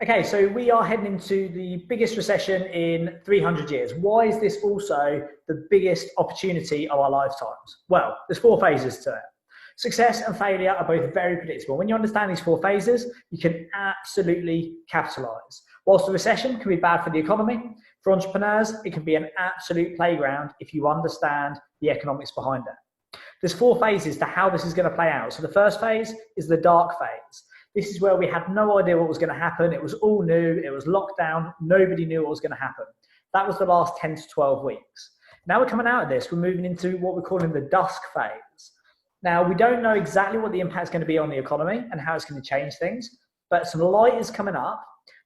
Okay, so we are heading into the biggest recession in 300 years. Why is this also the biggest opportunity of our lifetimes? Well, there's four phases to it. Success and failure are both very predictable. When you understand these four phases, you can absolutely capitalize. Whilst the recession can be bad for the economy, for entrepreneurs, it can be an absolute playground if you understand the economics behind it. There's four phases to how this is going to play out. So the first phase is the dark phase. This is where we had no idea what was going to happen. It was all new. It was lockdown. Nobody knew what was going to happen. That was the last 10 to 12 weeks. Now we're coming out of this. We're moving into what we're calling the dusk phase. Now, we don't know exactly what the impact is going to be on the economy and how it's going to change things, but some light is coming up.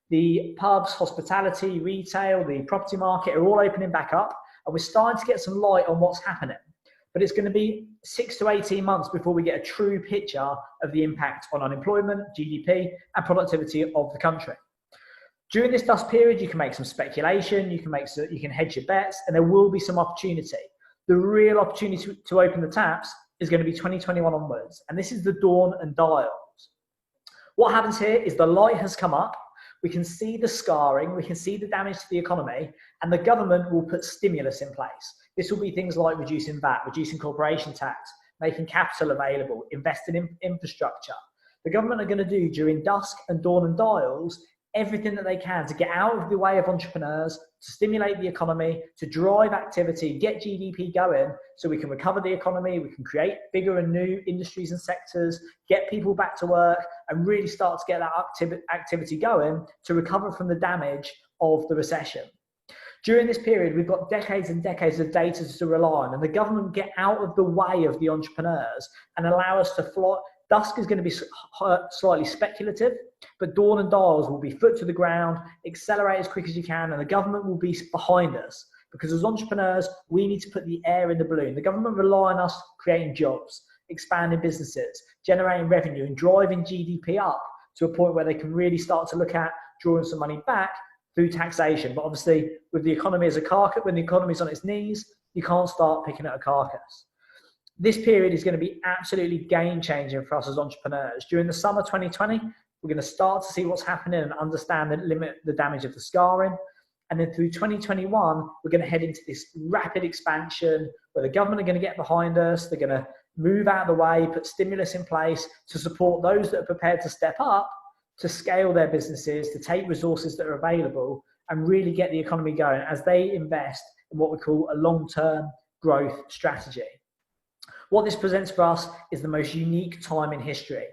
The pubs, hospitality, retail, the property market are all opening back up, and we're starting to get some light on what's happening. But it's going to be 6 to 18 months before we get a true picture of the impact on unemployment, GDP, and productivity of the country. During this dust period, you can make some speculation, you can hedge your bets, and there will be some opportunity. The real opportunity to open the taps is going to be 2021 onwards, and this is the dawn and dials. What happens here is the light has come up. We can see the scarring, we can see the damage to the economy, and the government will put stimulus in place. This will be things like reducing VAT, reducing corporation tax, making capital available, investing in infrastructure. The government are going to do during dusk and dawn and dials everything that they can to get out of the way of entrepreneurs, to stimulate the economy, to drive activity, get GDP going so we can recover the economy, we can create bigger and new industries and sectors, get people back to work and really start to get that activity going to recover from the damage of the recession. During this period, we've got decades and decades of data to rely on, and the government get out of the way of the entrepreneurs and allow us to fly. Dusk is going to be slightly speculative, but dawn and dials will be foot to the ground, accelerate as quick as you can, and the government will be behind us. Because as entrepreneurs, we need to put the air in the balloon. The government rely on us creating jobs, expanding businesses, generating revenue, and driving GDP up to a point where they can really start to look at drawing some money back through taxation. But obviously, with the economy as a carcass, when the economy is on its knees, you can't start picking at a carcass. This period is going to be absolutely game-changing for us as entrepreneurs. During the summer 2020, we're going to start to see what's happening and understand and limit the damage of the scarring. And then through 2021, we're going to head into this rapid expansion where the government are going to get behind us. They're going to move out of the way, put stimulus in place to support those that are prepared to step up, to scale their businesses, to take resources that are available and really get the economy going as they invest in what we call a long-term growth strategy. What this presents for us is the most unique time in history.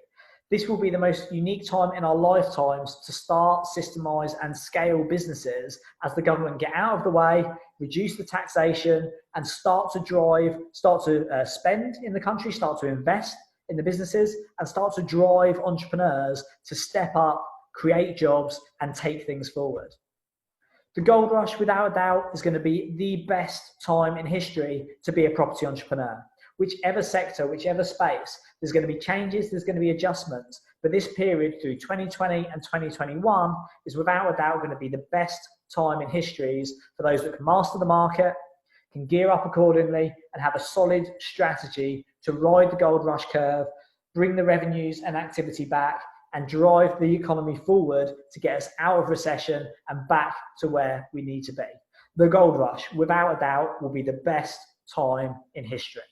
This will be the most unique time in our lifetimes to start, systemize, and scale businesses as the government get out of the way, reduce the taxation, and start to spend in the country, start to invest in the businesses, and start to drive entrepreneurs to step up, create jobs, and take things forward. The gold rush, without a doubt, is going to be the best time in history to be a property entrepreneur. Whichever sector, whichever space, there's going to be changes, there's going to be adjustments. But this period through 2020 and 2021 is without a doubt going to be the best time in histories for those that can master the market, can gear up accordingly, and have a solid strategy to ride the gold rush curve, bring the revenues and activity back, and drive the economy forward to get us out of recession and back to where we need to be. The gold rush, without a doubt, will be the best time in history.